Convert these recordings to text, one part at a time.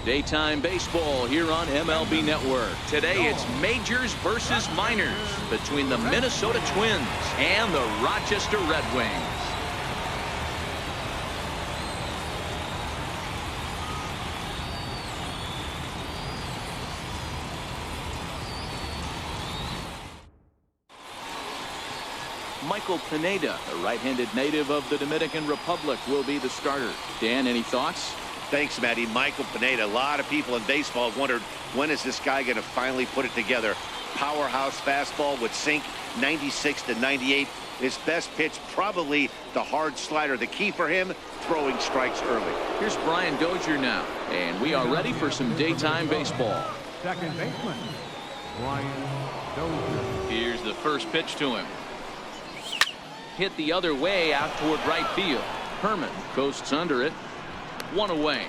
Daytime baseball here on MLB Network. Today it's majors versus minors between the Minnesota Twins and the Rochester Red Wings. Michael Pineda, a right-handed native of the Dominican Republic, will be the starter. Dan, any thoughts? Thanks, Matty. Michael Pineda. A lot of people in baseball have wondered, when is this guy going to finally put it together? Powerhouse fastball with sink, 96 to 98. His best pitch, probably the hard slider. The key for him, throwing strikes early. Here's Brian Dozier now, and we are ready for some daytime baseball. Second baseman, Brian Dozier. Here's the first pitch to him. Hit the other way out toward right field. Herman coasts under it. One away.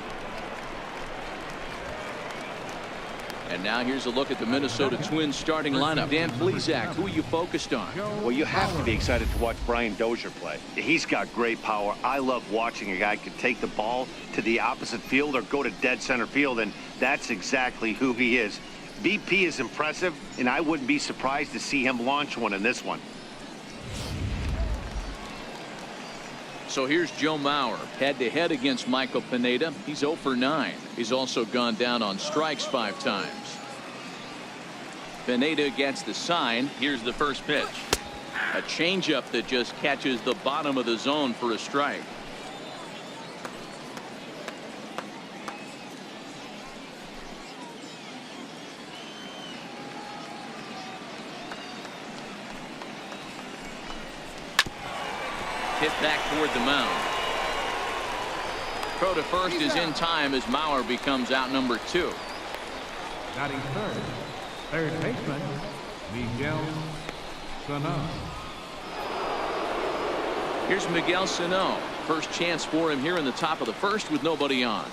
And now here's a look at the Minnesota Twins starting lineup. Dan Plesac, who are you focused on? Well, you have to be excited to watch Brian Dozier play. He's got great power. I love watching a guy can take the ball to the opposite field or go to dead center field, and that's exactly who he is. BP is impressive, and I wouldn't be surprised to see him launch one in this one. So here's Joe Mauer, head-to-head against Michael Pineda. He's 0 for 9. He's also gone down on strikes 5 times. Pineda gets the sign. Here's the first pitch. A changeup that just catches the bottom of the zone for a strike. Hit back toward the mound. Throw to first is in time as Mauer becomes out number 2. Batting third baseman, Miguel Sano. Here's Miguel Sano. First chance for him here in the top of the first with nobody on.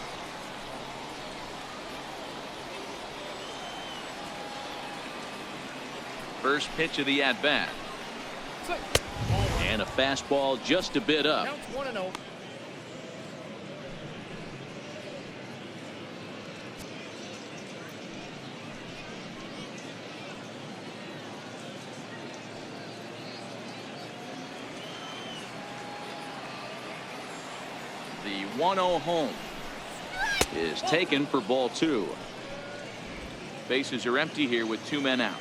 First pitch of the at-bat. And a fastball just a bit up. Counts 1-0. The 1-0 home is taken for ball 2. Bases are empty here with 2 men out.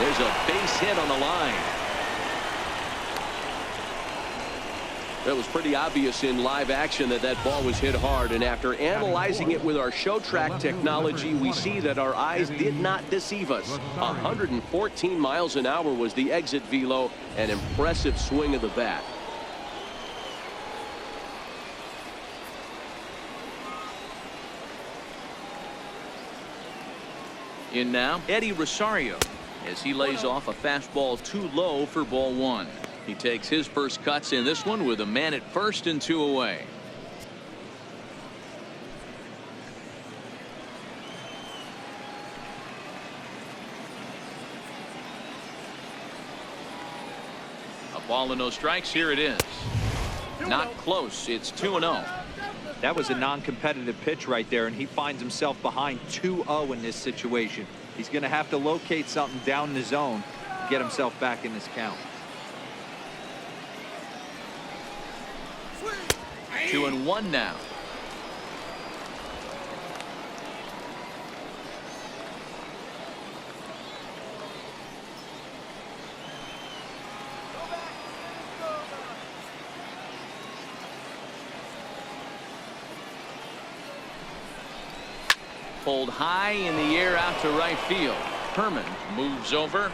There's a base hit on the line. That was pretty obvious in live action that that ball was hit hard, and after analyzing it with our show track technology, we see that our eyes did not deceive us. 114 miles an hour was the exit velo, an impressive swing of the bat. In now, Eddie Rosario, as he lays off a fastball too low for ball 1. He takes his first cuts in this one with a man at first and 2 away. A ball and no strikes. Here it is. Not close. It's 2-0. That was a non-competitive pitch right there, and he finds himself behind 2-0 in this situation. He's going to have to locate something down the zone to get himself back in this count. 2-1 now. Pulled high in the air out to right field. Herman moves over.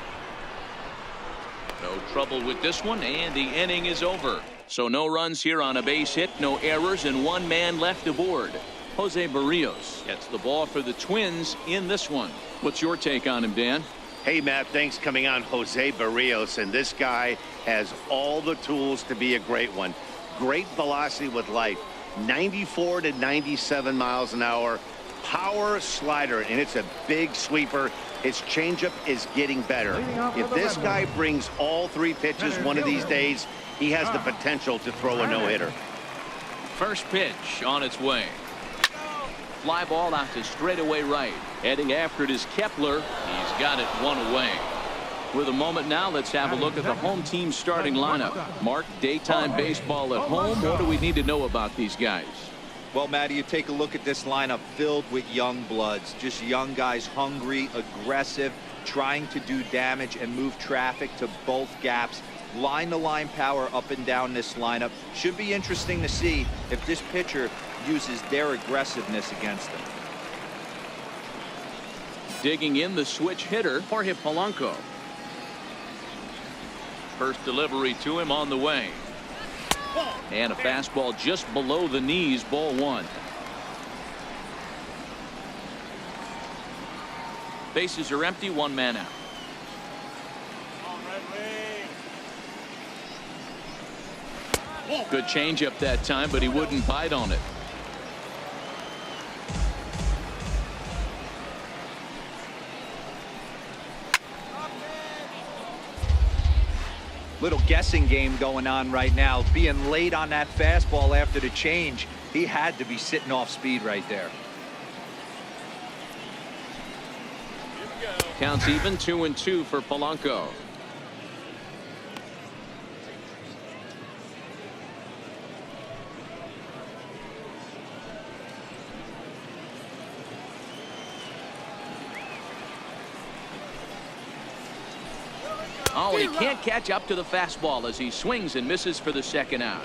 No trouble with this one, and the inning is over. So no runs here on a base hit, no errors, and 1 man left aboard. Jose Berrios gets the ball for the Twins in this one. What's your take on him, Dan? Hey, Matt, thanks coming on. Jose Berrios, and this guy has all the tools to be a great one. Great velocity with life, 94 to 97 miles an hour. Power slider, and it's a big sweeper. His changeup is getting better. If this guy brings all 3 pitches one of these days, he has the potential to throw a no-hitter. First pitch on its way. Fly ball out to straightaway right. Heading after it is Kepler. He's got it 1 away. With a moment now, let's have a look at the home team starting lineup. Mark, daytime baseball at home. What do we need to know about these guys? Well, Matty, you take a look at this lineup filled with young bloods, just young guys, hungry, aggressive, trying to do damage and move traffic to both gaps. Line-to-line power up and down this lineup. Should be interesting to see if this pitcher uses their aggressiveness against them. Digging in the switch hitter, Jorge Polanco. First delivery to him on the way. And a fastball just below the knees, ball 1. Bases are empty, 1 man out. Good changeup that time, but he wouldn't bite on it. Little guessing game going on right now. Being late on that fastball after the change, he had to be sitting off speed right there. Counts even, 2-2 for Polanco. Oh, he can't catch up to the fastball as he swings and misses for the 2nd out.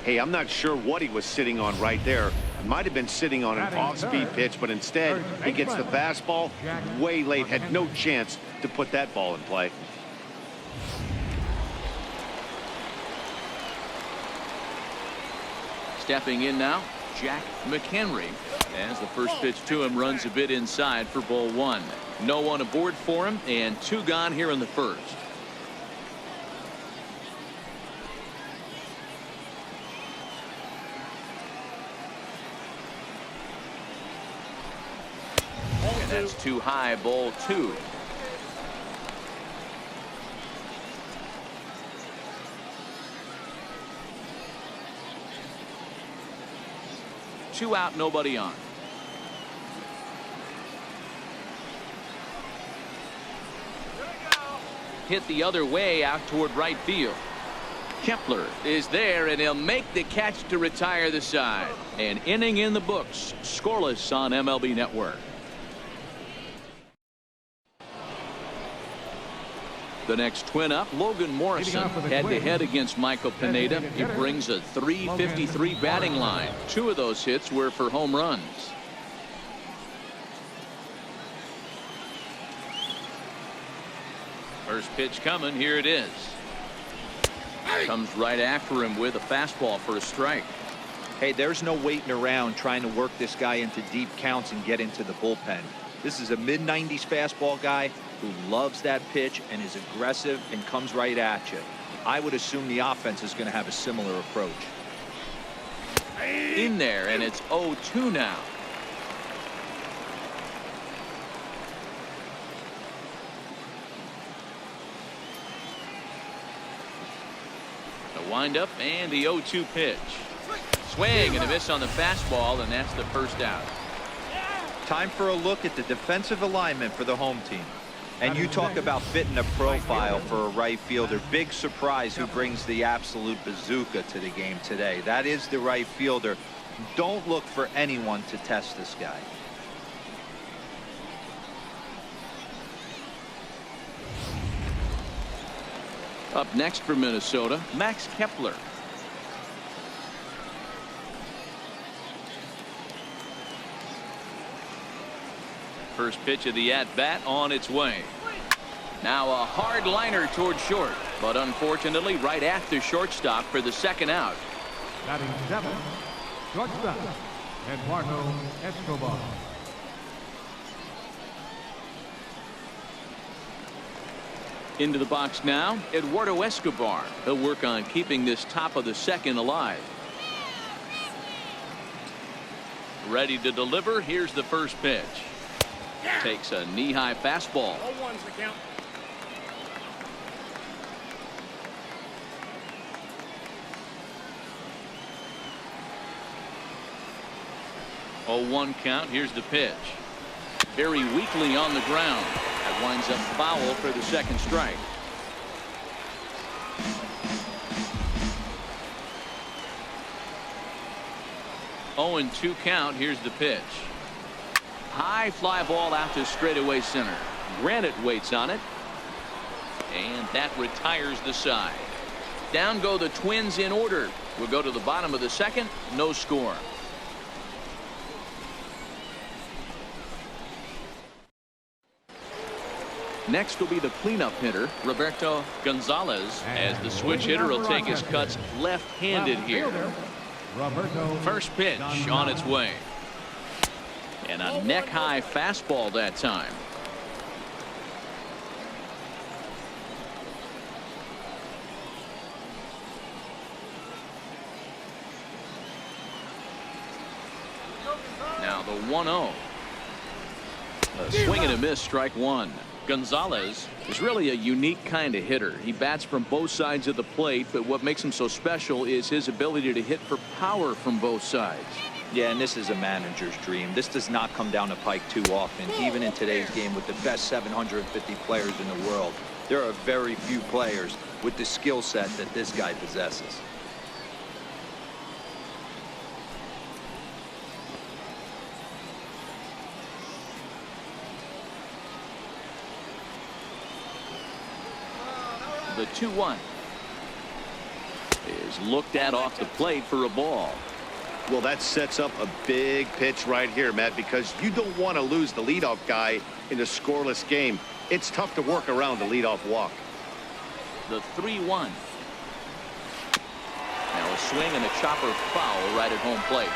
Hey, I'm not sure what he was sitting on right there. It might have been sitting on an off-speed pitch, but instead he gets the fastball way late. Had no chance to put that ball in play. Stepping in now, Jack McHenry. As the first pitch to him runs a bit inside for ball 1. No one aboard for him, and 2 gone here in the first. And that's too high, ball 2. Two out, nobody on. Hit the other way out toward right field. Kepler is there, and he'll make the catch to retire the side. An inning in the books, scoreless on MLB Network. The next twin up, Logan Morrison, head-to-head against Michael Pineda. He brings a .353 batting line. 2 of those hits were for home runs. First pitch coming, here it is. Comes right after him with a fastball for a strike. Hey, there's no waiting around trying to work this guy into deep counts and get into the bullpen. This is a mid-90s fastball guy who loves that pitch and is aggressive and comes right at you. I would assume the offense is going to have a similar approach. In there, and it's 0-2 now. The windup and the 0-2 pitch. Swing and a miss on the fastball, and that's the first out. Time for a look at the defensive alignment for the home team. And you talk about fitting a profile for a right fielder. Big surprise who brings the absolute bazooka to the game today. That is the right fielder. Don't look for anyone to test this guy. Up next for Minnesota, Max Kepler. First pitch of the at-bat on its way. Now a hard liner toward short, but unfortunately right at the shortstop for the 2nd out. Batting 7, shortstop, Eduardo Escobar. Into the box now, Eduardo Escobar. He'll work on keeping this top of the 2nd alive. Ready to deliver. Here's the first pitch. Takes a knee-high fastball. 0-1's the count. 0-1 count. Here's the pitch. Very weakly on the ground. That winds up foul for the second strike. Oh, and 2 count. Here's the pitch. High fly ball out to straightaway center. Granite waits on it. And that retires the side. Down go the Twins in order. We'll go to the bottom of the second. No score. Next will be the cleanup hitter, Roberto Gonzalez, as the switch hitter will take his cuts left-handed here. First pitch on its way. And a neck-high fastball that time. Now the 1-0. A swing and a miss, strike one. Gonzalez is really a unique kind of hitter. He bats from both sides of the plate, but what makes him so special is his ability to hit for power from both sides. Yeah, and this is a manager's dream. This does not come down the pike too often, even in today's game with the best 750 players in the world. There are very few players with the skill set that this guy possesses. The 2-1 is looked at off the plate for a ball. Well, that sets up a big pitch right here, Matt, because you don't want to lose the leadoff guy in a scoreless game. It's tough to work around the leadoff walk. The 3-1. Now a swing and a chopper foul right at home plate.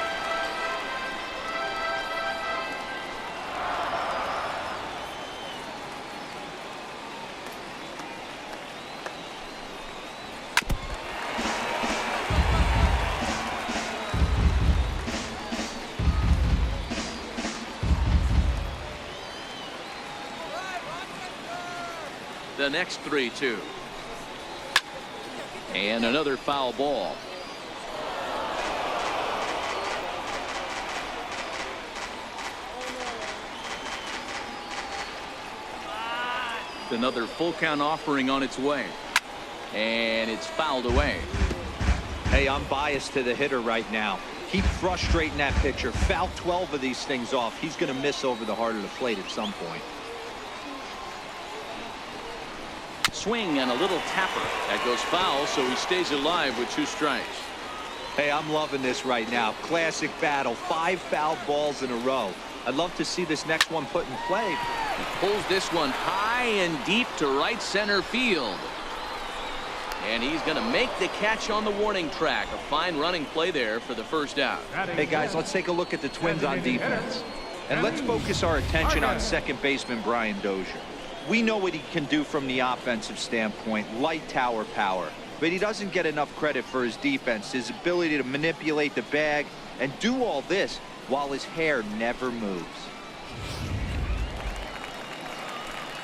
The next 3-2. And another foul ball. Another full count offering on its way. And it's fouled away. Hey, I'm biased to the hitter right now. Keep frustrating that pitcher. Foul 12 of these things off. He's going to miss over the heart of the plate at some point. Swing and a little tapper. That goes foul, so he stays alive with 2 strikes. Hey, I'm loving this right now. Classic battle. 5 foul balls in a row. I'd love to see this next one put in play. He pulls this one high and deep to right center field. And he's going to make the catch on the warning track. A fine running play there for the first out. Hey, guys, let's take a look at the Twins on defense. And let's focus our attention on second baseman Brian Dozier. We know what he can do from the offensive standpoint, light tower power. But he doesn't get enough credit for his defense, his ability to manipulate the bag and do all this while his hair never moves.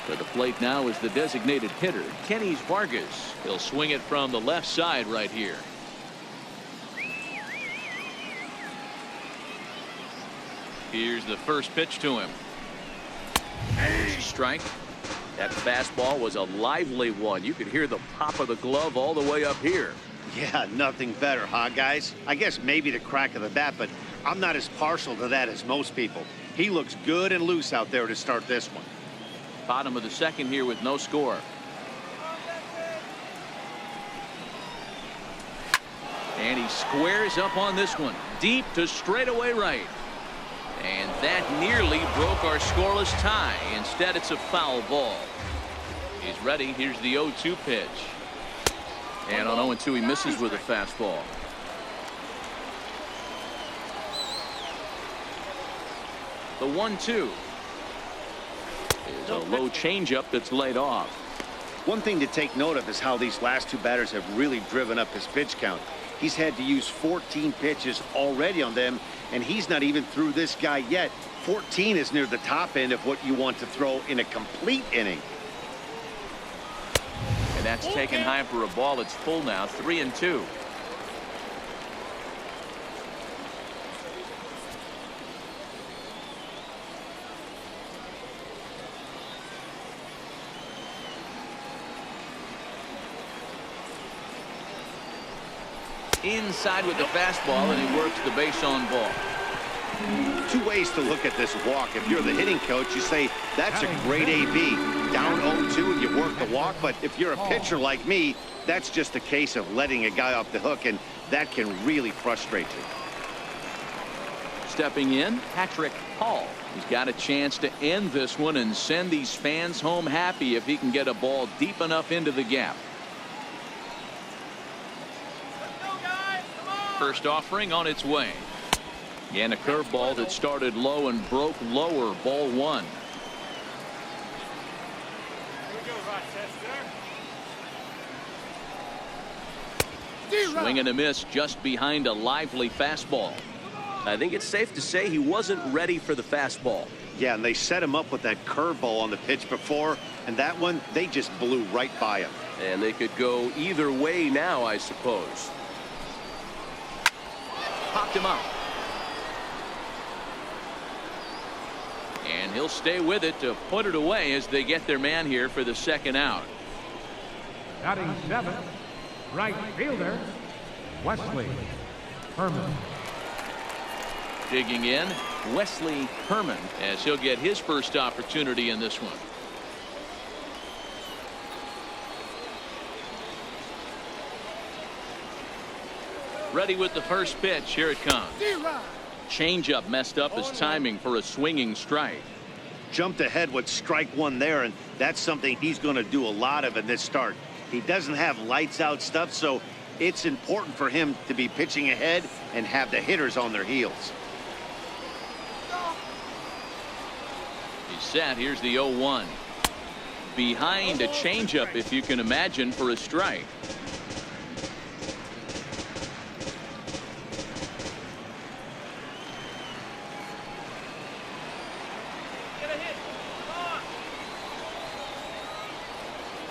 To the plate now is the designated hitter, Kenny Vargas. He'll swing it from the left side right here. Here's the first pitch to him. Strike. That fastball was a lively one. You could hear the pop of the glove all the way up here. Yeah, nothing better, huh, guys? I guess maybe the crack of the bat, but I'm not as partial to that as most people. He looks good and loose out there to start this one. Bottom of the second here with no score. And he squares up on this one. Deep to straightaway right. And that nearly broke our scoreless tie. Instead, it's a foul ball. He's ready. Here's the 0-2 pitch. And on 0-2, he misses with a fastball. The 1-2 is a low changeup that's laid off. One thing to take note of is how these last 2 batters have really driven up his pitch count. He's had to use 14 pitches already on them, and he's not even through this guy yet. 14 is near the top end of what you want to throw in a complete inning. And that's taken high for a ball. It's full now, 3-2. Inside with the fastball, and he works the base on ball. Two ways to look at this walk. If you're the hitting coach, you say that's a great AB. Down 0-2 and you work the walk. But if you're a pitcher like me, that's just a case of letting a guy off the hook, and that can really frustrate you. Stepping in, Patrick Hall. He's got a chance to end this one and send these fans home happy if he can get a ball deep enough into the gap. First offering on its way. And a curveball that started low and broke lower. Ball one. Here we go, Rochester. Swing and a miss just behind a lively fastball. I think it's safe to say he wasn't ready for the fastball. Yeah, and they set him up with that curveball on the pitch before, and that one, they just blew right by him. And they could go either way now, I suppose. Popped him up. And he'll stay with it to put it away as they get their man here for the second out. Batting seventh, right fielder, Wesley Herman. Digging in, Wesley Herman, as he'll get his first opportunity in this one. Ready with the first pitch. Here it comes. Changeup messed up his timing for a swinging strike. Jumped ahead with strike one there, and that's something he's going to do a lot of in this start. He doesn't have lights out stuff, so it's important for him to be pitching ahead and have the hitters on their heels. He's set. Here's the 0-1. Behind a changeup, if you can imagine, for a strike.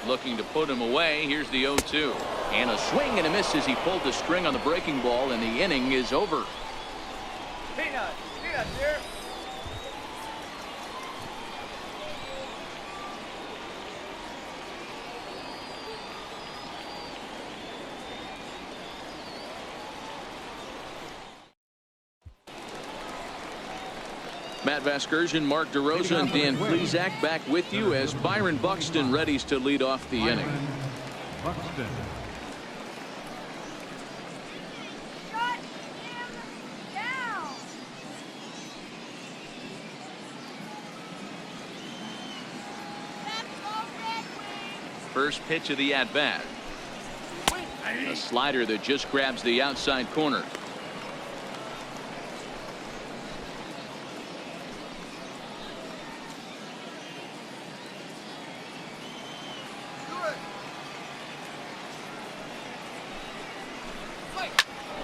Looking to put him away. Here's the 0-2. And a swing and a miss as he pulled the string on the breaking ball, and the inning is over. Peanut here. Matt Vasgersian, Mark DeRosa, and Dan Plesac back with you as Byron Buxton readies to lead off the inning. Buxton. Shut him down. Let's go, Red Wings. First pitch of the at-bat. A slider that just grabs the outside corner.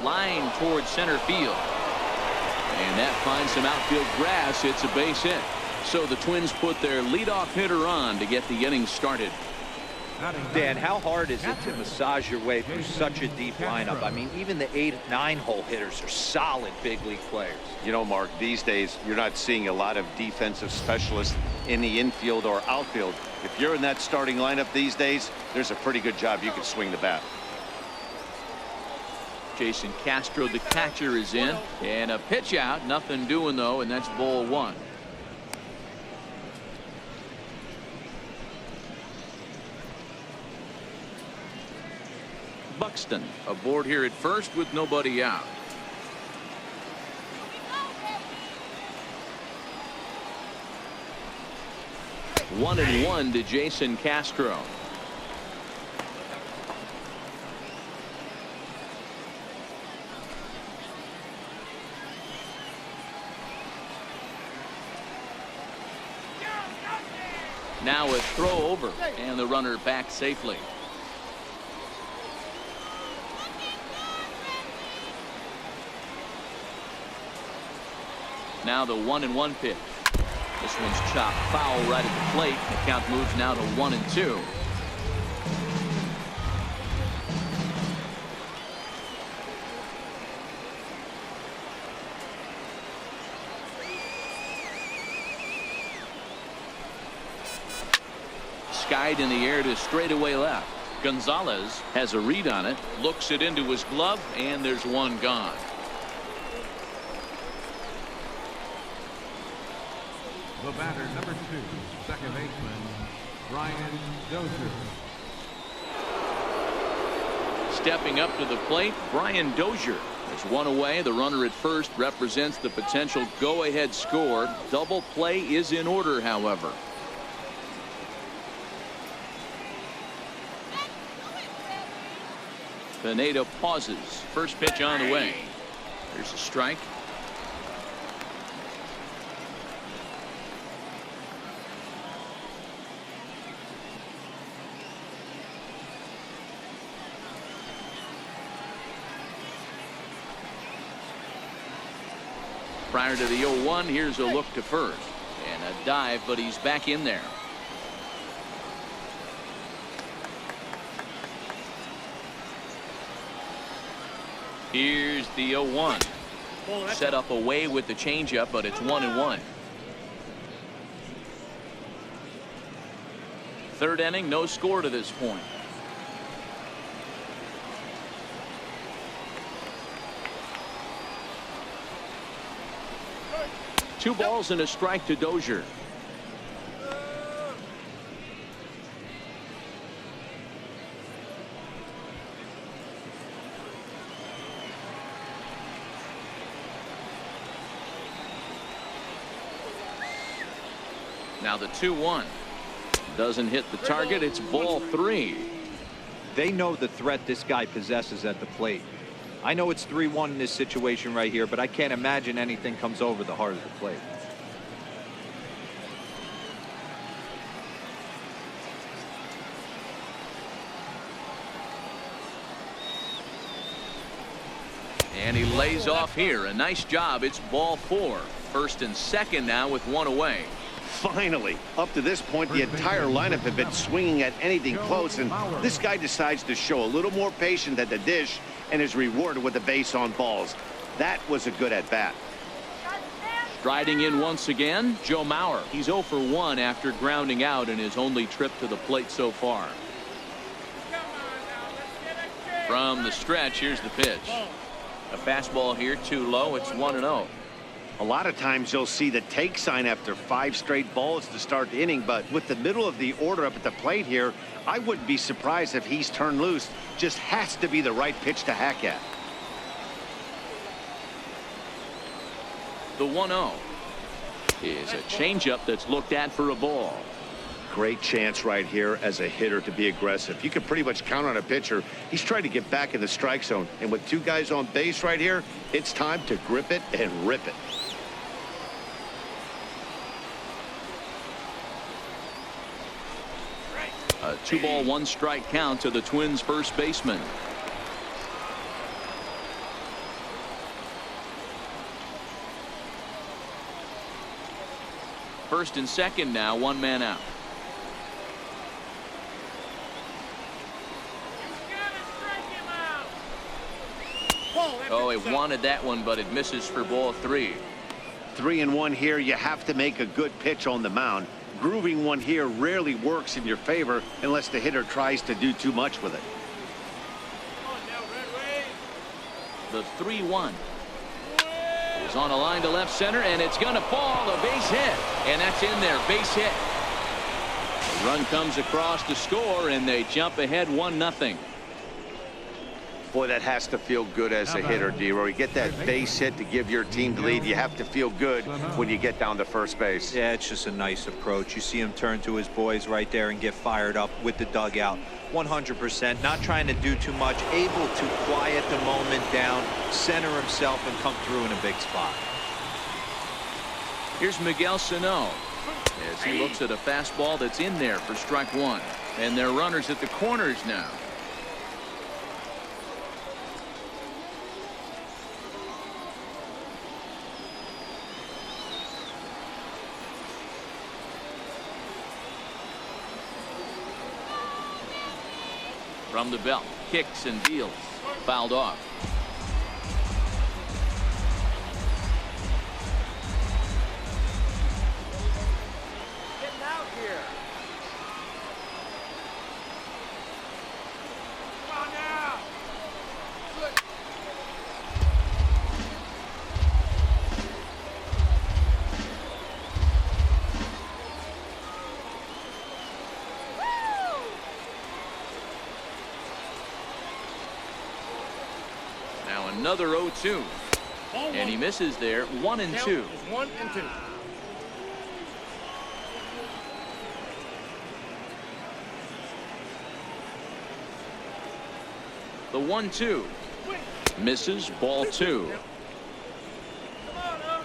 Line towards center field. And that finds some outfield grass. It's a base hit. So the Twins put their leadoff hitter on to get the inning started. Dan, how hard is it to massage your way through such a deep lineup? I mean, even the 8, 9-hole hitters are solid big league players. You know, Mark, these days you're not seeing a lot of defensive specialists in the infield or outfield. If you're in that starting lineup these days, there's a pretty good job you can swing the bat. Jason Castro, the catcher, is in, and a pitch out. Nothing doing though, and that's ball one. Buxton aboard here at first with nobody out. One and one to Jason Castro. Now a throw over, and the runner back safely. Now the 1-1 pitch. This one's chopped foul right at the plate. The count moves now to 1-2. Skied in the air to straightaway left. Gonzalez has a read on it, looks it into his glove, and there's one gone. The batter, number 2, second baseman, Brian Dozier. Stepping up to the plate, Brian Dozier. There's one away. The runner at first represents the potential go-ahead score. Double play is in order, however. Pineda pauses. First pitch on the way. There's a strike. Prior to the 0-1, here's a look to first. And a dive, but he's back in there. Here's the 0-1. Set up away with the changeup, but it's 1-1. Third inning, no score to this point. Two balls and a strike to Dozier. Now the 2-1 doesn't hit the target. It's ball 3. They know the threat this guy possesses at the plate. I know it's 3-1 in this situation right here, but I can't imagine anything comes over the heart of the plate. And he lays off here. A nice job. It's ball 4. First and second now with one away. Finally, up to this point, the entire lineup have been swinging at anything close, and this guy decides to show a little more patience at the dish and is rewarded with a base on balls. That was a good at-bat. Striding in once again, Joe Mauer. He's 0 for 1 after grounding out in his only trip to the plate so far. From the stretch, here's the pitch. A fastball here, too low. It's 1-0. A lot of times you'll see the take sign after 5 straight balls to start the inning, but with the middle of the order up at the plate here, I wouldn't be surprised if he's turned loose. Just has to be the right pitch to hack at. The 1-0 is a changeup that's looked at for a ball. Great chance right here as a hitter to be aggressive. You can pretty much count on a pitcher. He's trying to get back in the strike zone, and with 2 guys on base right here, it's time to grip it and rip it. A 2-ball, 1-strike count to the Twins' first baseman. First and second now, 1 man out. Oh, it wanted that one, but it misses for ball 3. 3-1 here. You have to make a good pitch on the mound. Grooving one here rarely works in your favor unless the hitter tries to do too much with it. The 3-1 is on a line to left center, and it's going to fall. A base hit, and that's in there. Base hit. The run comes across to score, and they jump ahead 1-0. Boy, that has to feel good as a hitter, D-Roy. You get that base hit to give your team the lead. You have to feel good when you get down to first base. Yeah, it's just a nice approach. You see him turn to his boys right there and get fired up with the dugout. 100%, not trying to do too much, able to quiet the moment down, center himself, and come through in a big spot. Here's Miguel Sano as he looks at a fastball that's in there for strike 1. And they're runners at the corners now. From the belt, kicks and deals. Fouled off. Getting out here. Come on now. Good. Now another 0-2. And he misses there. 1-2. 1-2. The 1-2. Misses. Ball 2. Come on, huh?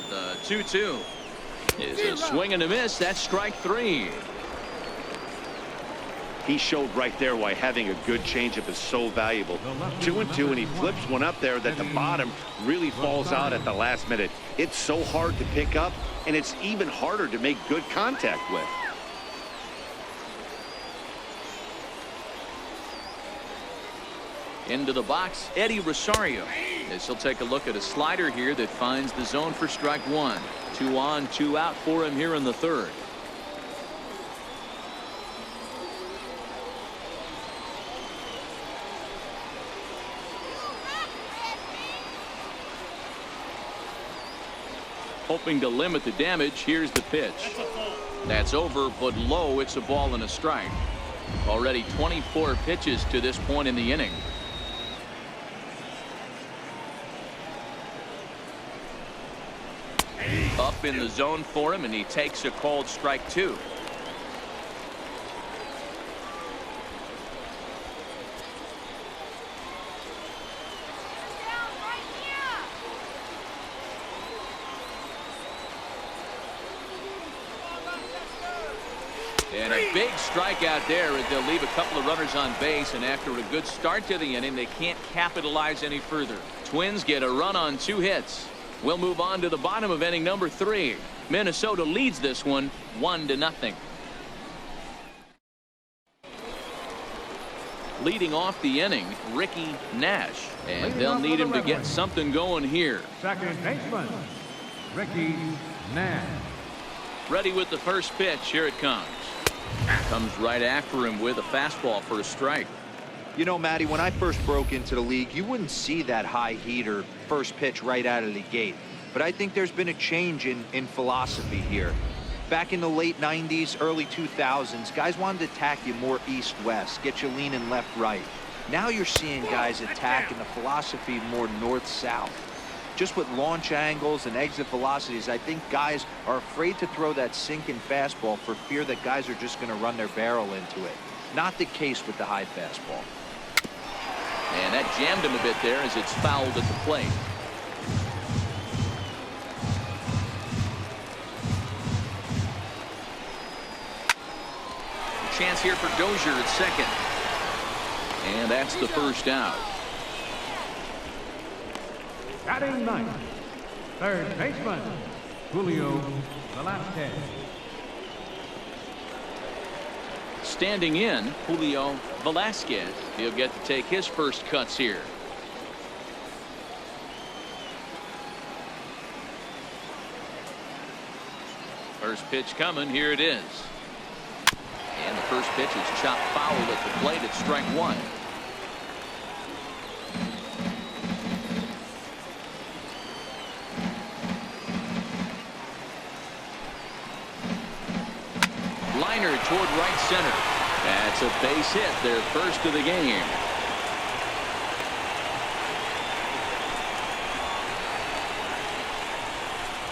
The 2-2 is a swing and a miss. That's strike 3. He showed right there why having a good changeup is so valuable. 2-2, and he flips one up there that the bottom really falls out at the last minute. It's so hard to pick up, and it's even harder to make good contact with. Into the box, Eddie Rosario. As he'll take a look at a slider here that finds the zone for strike 1. 2 on, 2 out for him here in the third. Hoping to limit the damage. Here's the pitch. That's over, but low. It's a ball and a strike. Already 24 pitches to this point in the inning. Up in the zone for him, and he takes a called strike 2. Down right here. And a big strikeout there as they'll leave a couple of runners on base, and after a good start to the inning, they can't capitalize any further. Twins get a run on 2 hits. We'll move on to the bottom of inning number 3. Minnesota leads this one 1-0. Leading off the inning, Ricky Nash, and they'll need him to get something going here. Second baseman, Ricky Nash. Ready with the first pitch. Here it comes. Comes right after him with a fastball for a strike. You know, Matty, when I first broke into the league, you wouldn't see that high heater first pitch right out of the gate. But I think there's been a change in philosophy here. Back in the late 90s, early 2000s, guys wanted to attack you more east-west, get you leaning left-right. Now you're seeing guys attacking the philosophy more north-south. Just with launch angles and exit velocities, I think guys are afraid to throw that sinking fastball for fear that guys are just going to run their barrel into it. Not the case with the high fastball. And that jammed him a bit there as it's fouled at the plate. A chance here for Dozier at second. And that's the first out. Batting ninth, third baseman, Julio Velasquez. Standing in, Julio Velasquez. He'll get to take his first cuts here. First pitch coming. Here it is. And the first pitch is chopped foul at the plate at strike 1. Liner toward right center. That's a base hit, their first of the game.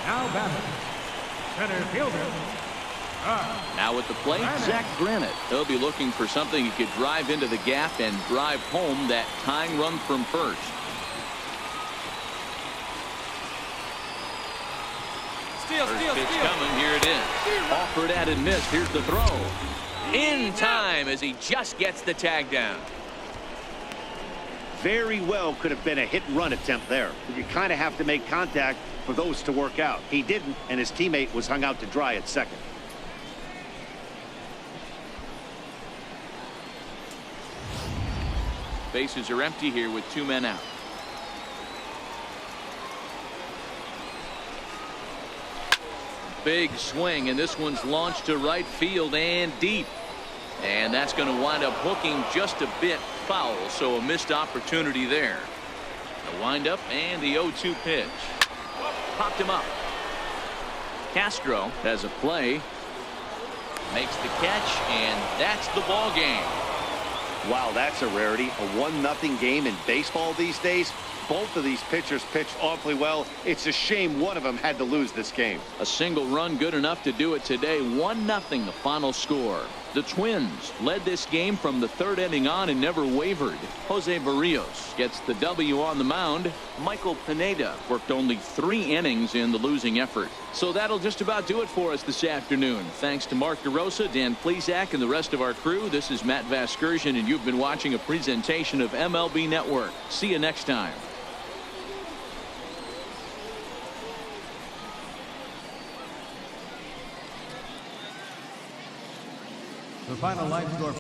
Now batting, center fielder. Now at the plate, Zach Granite. He'll be looking for something he could drive into the gap and drive home that tying run from first. First pitch coming. Here it is. Offered at and missed. Here's the throw. In time as he just gets the tag down. Very well could have been a hit-and-run attempt there. You kind of have to make contact for those to work out. He didn't, and his teammate was hung out to dry at second. Bases are empty here with 2 men out. Big swing, and this one's launched to right field and deep. And that's going to wind up hooking just a bit foul, so a missed opportunity there. The windup and the 0-2 pitch. Popped him up. Castro has a play. Makes the catch, and that's the ball game. Wow, that's a rarity. A 1-0 game in baseball these days. Both of these pitchers pitched awfully well. It's a shame one of them had to lose this game. A single run good enough to do it today. 1-0 the final score. The Twins led this game from the 3rd inning on and never wavered. Jose Berrios gets the W on the mound. Michael Pineda worked only 3 innings in the losing effort. So that'll just about do it for us this afternoon. Thanks to Mark DeRosa, Dan Plesac, and the rest of our crew. This is Matt Vasgersian, and you've been watching a presentation of MLB Network. See you next time. The final line score.